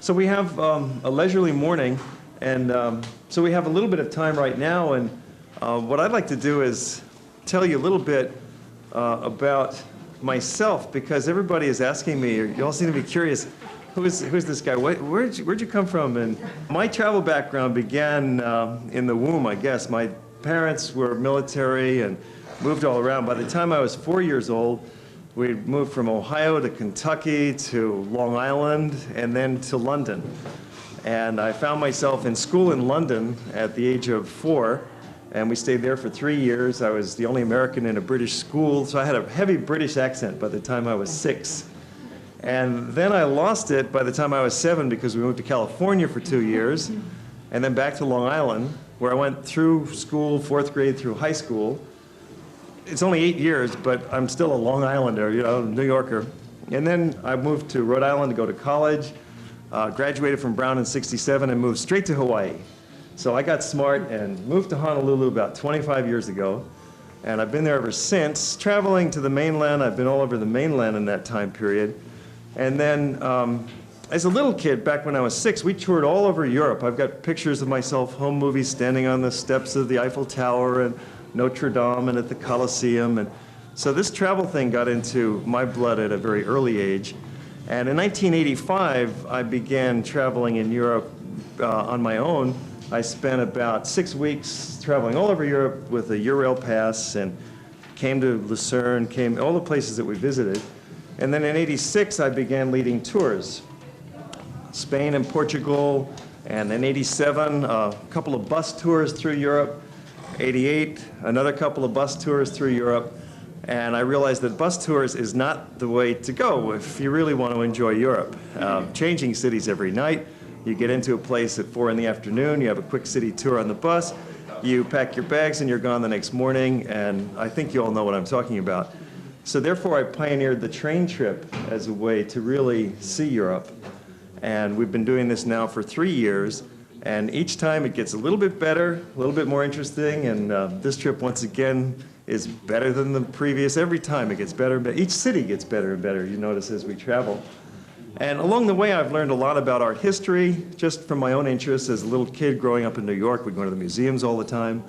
So we have a leisurely morning, and so we have a little bit of time right now, and what I'd like to do is tell you a little bit about myself, because everybody is asking me, you all seem to be curious, who's this guy? Where'd you come from? And my travel background began in the womb, I guess. My parents were military and moved all around. By the time I was 4 years old, we moved from Ohio to Kentucky to Long Island and then to London. And I found myself in school in London at the age of 4, and we stayed there for 3 years. I was the only American in a British school, so I had a heavy British accent by the time I was 6. And then I lost it by the time I was 7 because we moved to California for 2 years, and then back to Long Island, where I went through school, 4th grade through high school. It's only 8 years, but I'm still a Long Islander, you know, New Yorker. And then I moved to Rhode Island to go to college, graduated from Brown in '67, and moved straight to Hawaii. So I got smart and moved to Honolulu about 25 years ago, and I've been there ever since, traveling to the mainland. I've been all over the mainland in that time period. And then, as a little kid, back when I was 6, we toured all over Europe. I've got pictures of myself, home movies, standing on the steps of the Eiffel Tower and Notre Dame and at the Colosseum. And so this travel thing got into my blood at a very early age. And in 1985, I began traveling in Europe on my own. I spent about 6 weeks traveling all over Europe with a Eurail pass and came to Lucerne, came all the places that we visited. And then in '86, I began leading tours. Spain and Portugal, and in '87, a couple of bus tours through Europe. '88, another couple of bus tours through Europe. And I realized that bus tours is not the way to go if you really want to enjoy Europe. Changing cities every night. You get into a place at 4 in the afternoon, you have a quick city tour on the bus, you pack your bags and you're gone the next morning, and I think you all know what I'm talking about. So therefore I pioneered the train trip as a way to really see Europe. And we've been doing this now for 3 years, and each time it gets a little bit better, a little bit more interesting, and this trip once again is better than the previous. Every time it gets better, but each city gets better and better, you notice, as we travel. And along the way, I've learned a lot about art history, just from my own interests. As a little kid growing up in New York, we'd go to the museums all the time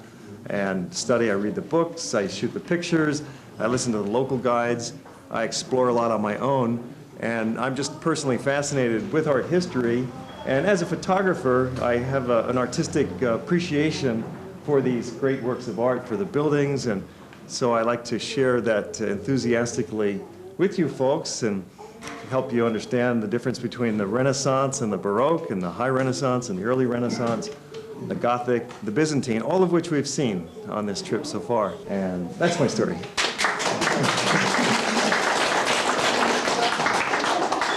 and study. I read the books, I shoot the pictures, I listen to the local guides, I explore a lot on my own, and I'm just personally fascinated with art history. And as a photographer, I have an artistic appreciation for these great works of art, for the buildings, and so I like to share that enthusiastically with you folks and help you understand the difference between the Renaissance and the Baroque and the High Renaissance and the Early Renaissance, the Gothic, the Byzantine, all of which we've seen on this trip so far. And that's my story.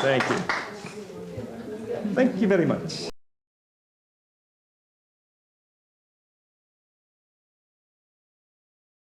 Thank you. Thank you very much.